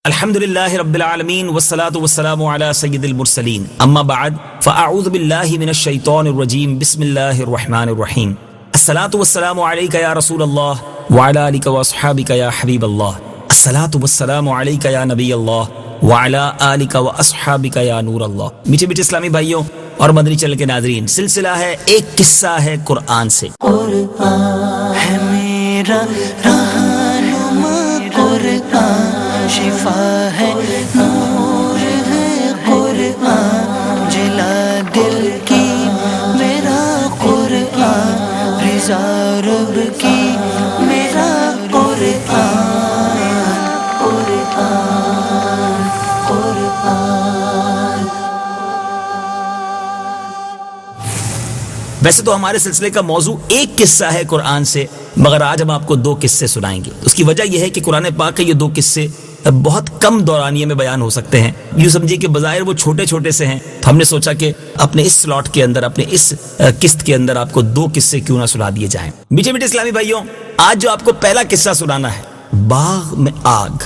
الحمدللہ رب العالمین والصلاة والسلام علی سید المرسلین اما بعد فاعوذ باللہ من الشیطان الرجیم بسم اللہ الرحمن الرحیم الصلاة والسلام علیک یا رسول اللہ وعلی آلک واصحابک یا حبیب اللہ الصلاة والسلام علیک یا نبی اللہ وعلی آلک واصحابک یا نور اللہ۔ میٹھے میٹھے اسلامی بھائیوں اور مدنی چینل کے ناظرین، سلسلہ ہے ایک قصہ ہے قرآن سے۔ قرآن ہے میرا رہنما، قرآن شفا ہے، نور ہے قرآن، جلا دل کی میرا قرآن، رضا رب کی میرا قرآن، قرآن قرآن۔ ویسے تو ہمارے سلسلے کا موضوع ایک قصہ ہے قرآن سے، مگر آج ہم آپ کو دو قصے سنائیں گے۔ اس کی وجہ یہ ہے کہ قرآن پاک کے یہ دو قصے بہت کم دورانیے میں بیان ہو سکتے ہیں۔ یوں سمجھیے کہ بظاہر وہ چھوٹے چھوٹے سے ہیں، تو ہم نے سوچا کہ اپنے اس سلاٹ کے اندر، اپنے اس قسط کے اندر آپ کو دو قصے کیوں نہ سنا دیے جائیں۔ میٹھے میٹھے اسلامی بھائیوں، آج جو آپ کو پہلا قصہ سنانا ہے، باغ میں آگ۔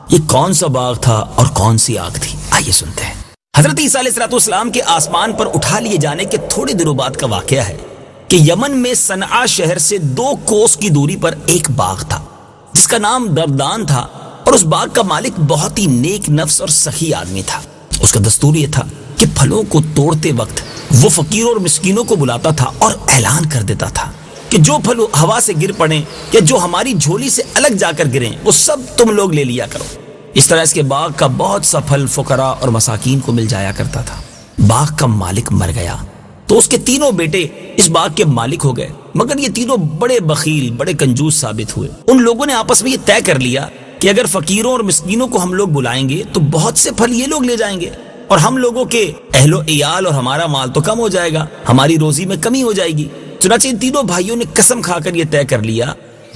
یہ کون سا باغ تھا اور کون سی آگ تھی، آئیے سنتے ہیں۔ حضرت عیسیٰ علیہ السلام کے آسمان پر اٹھا لیے جانے کے تھوڑے دنوں بعد کا واقعہ ہے کہ یمن میں صنعاء شہر سے 2 کوس کی دوری پر ایک باغ تھا جس کا نام دردان تھا، اور اس باغ کا مالک بہت ہی نیک نفس اور سخی آدمی تھا۔ اس کا دستور یہ تھا کہ پھلوں کو توڑتے وقت وہ فقیروں اور مسکینوں کو بلاتا تھا اور اعلان کر دیتا تھا کہ جو پھل ہوا سے گر پڑیں یا جو ہماری جھولی سے الگ جا کر گریں وہ سب تم لوگ لے لیا کرو۔ اس طرح اس کے باغ کا بہت سا پھل فقراء اور مساکین کو مل جایا کرتا تھا۔ باغ کا مالک مر گیا تو اس کے تینوں بیٹے اس باغ کے مالک ہو گئے، مگر یہ تینوں بڑے بخیل، بڑے کنجوس ثابت ہوئے۔ ان لوگوں نے آپس میں یہ طے کر لیا کہ اگر فقیروں اور مسکینوں کو ہم لوگ بلائیں گے تو بہت سے پھل یہ لوگ لے جائیں گے، اور ہم لوگوں کے اہل و عیال اور ہمارا مال تو کم ہو جائے گا، ہماری روزی میں کمی ہو جائے گی۔ چنانچہ ان تینوں بھائیوں نے قسم کھا کر یہ طے کر لیا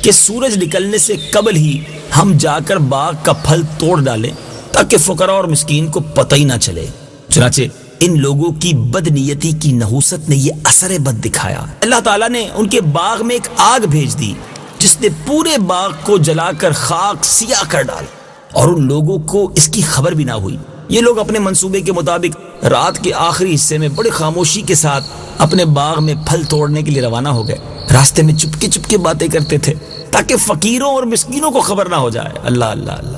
کہ سورج نکلنے سے قبل ہی ہم جا کر باغ کا پھل توڑ ڈالیں تاکہ فقراء اور مسکین کو پتہ ہی نہ چلے۔ چنانچہ ان لوگوں کی بدنیتی کی نحوست نے یہ اثر بد دکھایا۔ اللہ تعالیٰ نے ان کے باغ میں ایک آگ بھیج دی جس نے پورے باغ کو جلا کر خاک سیاہ کر ڈال، اور ان لوگوں کو اس کی خبر بھی نہ ہوئی۔ یہ لوگ اپنے منصوبے کے مطابق رات کے آخری حصے میں بڑی خاموشی کے ساتھ اپنے باغ میں پھل توڑنے کے لیے روانہ ہو گئے۔ راستے میں چپکے چپکے باتیں کرتے تھے تاکہ فقیروں اور مسکینوں کو خبر نہ ہو جائے۔ اللہ اللہ اللہ۔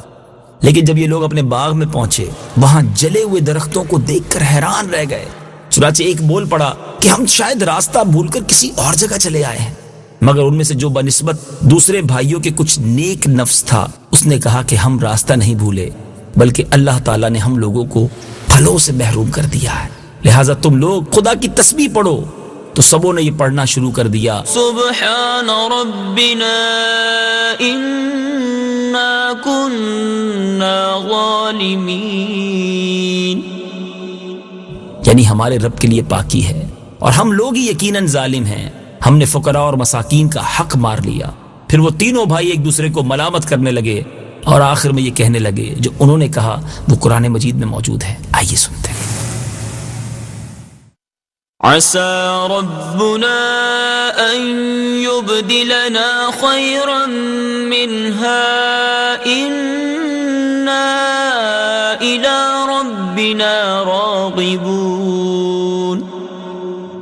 لیکن جب یہ لوگ اپنے باغ میں پہنچے، وہاں جلے ہوئے درختوں کو دیکھ کر حیران رہ گئے۔ چنانچہ ایک بول پڑا کہ ہم شاید راستہ بھول کر کسی اور جگہ چلے آئے ہیں، مگر ان میں سے جو بنسبت دوسرے بھائیوں کے کچھ نیک نفس تھا، اس نے کہا کہ ہم راستہ نہیں بھولے، بلکہ اللہ تعالیٰ نے ہم لوگوں کو پھلوں سے محروم کر دیا ہے، لہٰذا تم لوگ خدا کی تسبیح پڑھو۔ تو سبوں نے یہ پڑھنا شروع کر دیا، سبحان ربنا انا كنا ظالمین، یعنی ہمارے رب کے لیے پاکی ہے اور ہم لوگ ہی یقیناً ظالم ہیں، ہم نے فقراء اور مساکین کا حق مار لیا۔ پھر وہ تینوں بھائی ایک دوسرے کو ملامت کرنے لگے اور آخر میں یہ کہنے لگے جو انہوں نے کہا وہ قرآن مجید میں موجود ہے، آئیے سنتے ہیں۔ عسى ربنا أن يبدلنا خيرا منها إنا إلى ربنا راغبون۔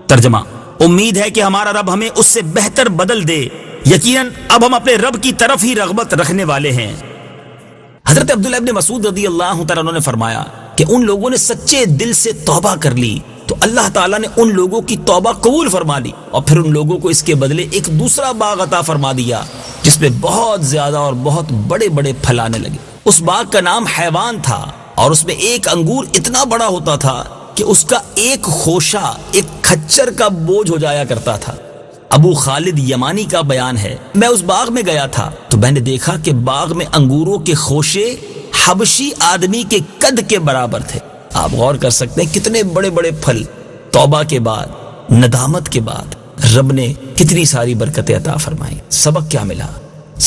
ترجمہ، امید ہے کہ ہمارا رب ہمیں اس سے بہتر بدل دے، یقیناً اب ہم اپنے رب کی طرف ہی رغبت رکھنے والے ہیں۔ حضرت عبداللہ ابن مسعود رضی اللہ تعالیٰ عنہ نے فرمایا کہ ان لوگوں نے سچے دل سے توبہ کر لی تو اللہ تعالیٰ نے ان لوگوں کی توبہ قبول فرما لی، اور پھر ان لوگوں کو اس کے بدلے ایک دوسرا باغ عطا فرما دیا جس میں بہت زیادہ اور بہت بڑے بڑے پھل آنے لگے۔ اس باغ کا نام حیوان تھا، اور اس میں ایک انگور اتنا بڑا ہوتا تھا کہ اس کا ایک خوشہ ایک کھچر کا بوجھ ہو جایا کرتا تھا۔ ابو خالد یمانی کا بیان ہے، میں اس باغ میں گیا تھا تو میں نے دیکھا کہ باغ میں انگوروں کے خوشے حبشی آدمی کے قد کے برابر تھے۔ آپ غور کر سکتے ہیں کتنے بڑے بڑے پھل۔ توبہ کے بعد، ندامت کے بعد رب نے کتنی ساری برکتیں عطا فرمائی۔ سبق کیا ملا؟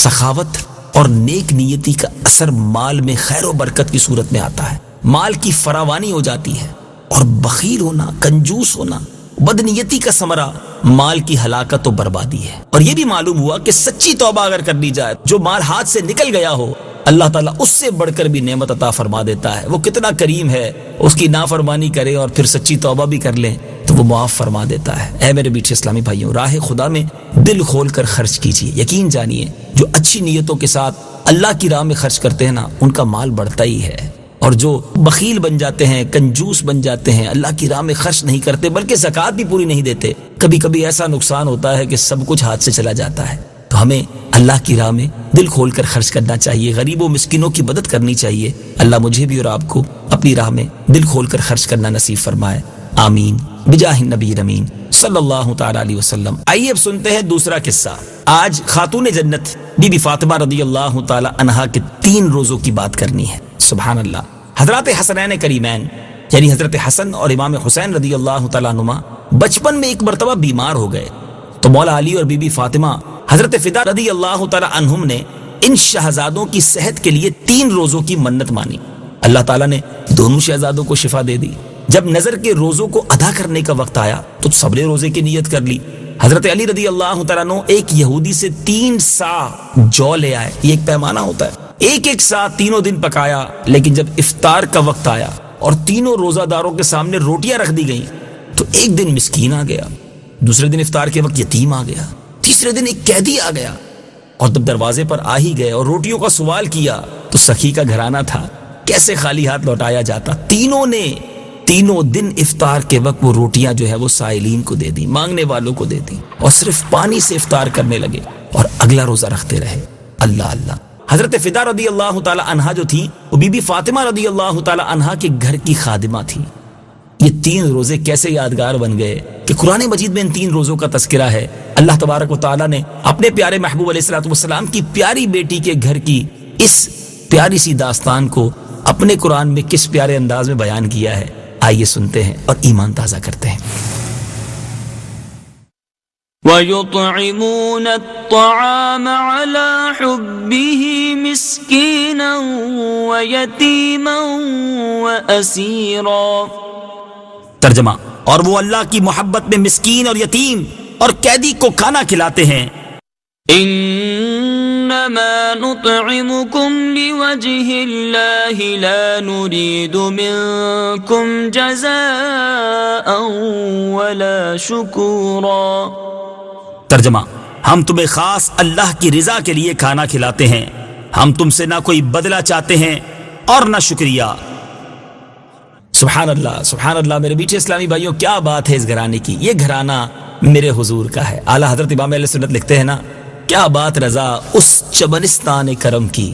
سخاوت اور نیک نیتی کا اثر مال میں خیر و برکت کی صورت میں آتا ہے، مال کی فراوانی ہو جاتی ہے، اور بخیل ہونا، کنجوس ہونا، بدنیتی کا ثمرہ مال کی ہلاکت و بربادی ہے۔ اور یہ بھی معلوم ہوا کہ سچی توبہ اگر کر لی جائے، جو مال ہاتھ سے نکل گیا ہو اللہ تعالیٰ اس سے بڑھ کر بھی نعمت عطا فرما دیتا ہے. وہ کتنا کریم ہے، اس کی نافرمانی کرے اور پھر سچی توبہ بھی کر لیں تو وہ معاف فرما دیتا ہے. اے میرے میٹھے اسلامی بھائیوں، راہ خدا میں دل کھول کر خرچ کیجیے. یقین جانیے جو اچھی نیتوں کے ساتھ اللہ کی راہ میں خرچ کرتے ہیں نا، ان کا مال بڑھتا ہی ہے. اور جو بخیل بن جاتے ہیں، کنجوس بن جاتے ہیں، اللہ کی راہ میں خرچ نہیں کرتے بلکہ زکوٰۃ بھی پوری نہیں دیتے، کبھی کبھی ایسا نقصان ہوتا ہے کہ سب کچھ ہاتھ سے چلا جاتا ہے. تو ہمیں اللہ کی راہ میں دل کھول کر خرچ کرنا چاہیے، غریبوں مسکینوں کی مدد کرنی چاہیے. اللہ مجھے بھی اور آپ کو اپنی راہ میں دل کھول کر خرچ کرنا نصیب فرمائے. آمین بجاہ النبی امین صلی اللہ تعالی علیہ وسلم. آئیے اب سنتے ہیں دوسرا قصہ. آج خاتون جنت بی بی فاطمہ رضی اللہ تعالی عنہا کے 3 روزوں کی بات کرنی ہے. سبحان اللہ. حضرات حسنین کریمین یعنی حضرت حسن اور امام حسین رضی اللہ تعالیٰ عنہما بچپن میں ایک مرتبہ بیمار ہو گئے تو مولا علی اور بی بی فاطمہ حضرت فدا رضی اللہ تعالیٰ عنہم نے ان شہزادوں کی صحت کے لیے 3 روزوں کی منت مانی. اللہ تعالیٰ نے دونوں شہزادوں کو شفا دے دی. جب نظر کے روزوں کو ادا کرنے کا وقت آیا تو صبر روزے کی نیت کر لی. حضرت علی رضی اللہ تعالیٰ عنہ ایک یہودی سے 3 سا جو لے آئے. یہ ایک پیمانہ ہوتا ہے. ایک سا 3 دن پکایا، لیکن جب افطار کا وقت آیا اور 3 روزہ داروں کے سامنے روٹیاں رکھ دی گئیں تو ایک دن مسکین آ گیا، دوسرے دن افطار کے وقت یتیم آ گیا، تیسرے دن ایک قیدی آ گیا. اور جب دروازے پر آ ہی گئے اور روٹیوں کا سوال کیا تو سخی کا گھرانہ تھا، کیسے خالی ہاتھ لوٹایا جاتا. تینوں دن افطار کے وقت وہ روٹیاں جو ہے وہ سائلین کو دے دی، مانگنے والوں کو دے دی، اور صرف پانی سے افطار کرنے لگے اور اگلا روزہ رکھتے رہے. اللہ اللہ. حضرت فدا رضی اللہ تعالی عنہا جو تھی وہ بی بی فاطمہ رضی اللہ تعالی عنہا کے گھر کی خادمہ تھی. یہ 3 روزے کیسے یادگار بن گئے کہ قرآن مجید میں ان 3 روزوں کا تذکرہ ہے. اللہ تبارک و تعالی نے اپنے پیارے محبوب علیہ الصلوۃ والسلام کی پیاری بیٹی کے گھر کی اس پیاری سی داستان کو اپنے قرآن میں کس پیارے انداز میں بیان کیا ہے. آئیے سنتے ہیں اور ایمان تازہ کرتے ہیں. وَيُطْعِمُونَ الطَّعَامَ عَلَى حُبِّهِ مِسْكِينًا وَيَتِيمًا وَأَسِيرًا. ترجمہ: اور وہ اللہ کی محبت میں مسکین اور یتیم اور قیدی کو کھانا کھلاتے ہیں. انما نطعمكم لوجه الله لا نريد منكم جزاء ولا شكورا. ترجمہ: ہم تمہیں خاص اللہ کی رضا کے لیے کھانا کھلاتے ہیں، ہم تم سے نہ کوئی بدلہ چاہتے ہیں اور نہ شکریہ. سبحان اللہ سبحان اللہ. میرے میٹھے اسلامی بھائیوں، کیا بات ہے اس گھرانے کی. یہ گھرانہ میرے حضور کا ہے. اعلیٰ حضرت امام اہل سنت لکھتے ہیں نا، کیا بات رضا اس چمنستان کرم کی،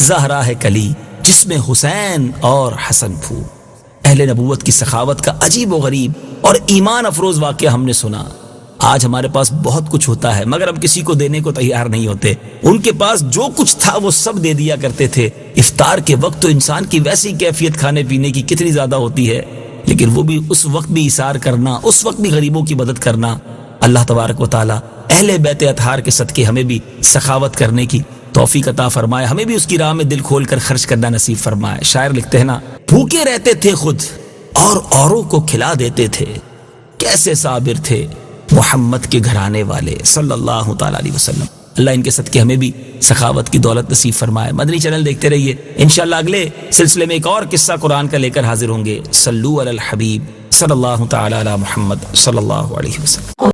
زہرا ہے کلی جس میں حسین اور حسن پھو. اہل نبوت کی سخاوت کا عجیب و غریب اور ایمان افروز واقعہ ہم نے سنا. آج ہمارے پاس بہت کچھ ہوتا ہے مگر ہم کسی کو دینے کو تیار نہیں ہوتے. ان کے پاس جو کچھ تھا وہ سب دے دیا کرتے تھے. افطار کے وقت تو انسان کی ویسی کیفیت کھانے پینے کی کتنی زیادہ ہوتی ہے، لیکن وہ بھی اس وقت بھی ایثار کرنا، اس وقت بھی غریبوں کی مدد کرنا. اللہ تبارک و تعالی اہل بیت اطہار کے صدقے ہمیں بھی سخاوت کرنے کی توفیق عطا فرمائے، ہمیں بھی اس کی راہ میں دل کھول کر خرچ کرنا نصیب فرمائے. شاعر لکھتے ہیں نا، بھوکے رہتے تھے خود اور اوروں کو کھلا دیتے تھے، کیسے صابر تھے محمد کے گھرانے والے صلی اللہ تعالی علیہ وسلم. اللہ ان کے صدقے ہمیں بھی سخاوت کی دولت نصیب فرمائے. مدنی چینل دیکھتے رہیے، انشاءاللہ اگلے سلسلے میں ایک اور قصہ قرآن کا لے کر حاضر ہوں گے. صلو علی الحبیب صلی اللہ تعالی علی محمد صلی اللہ علیہ وسلم.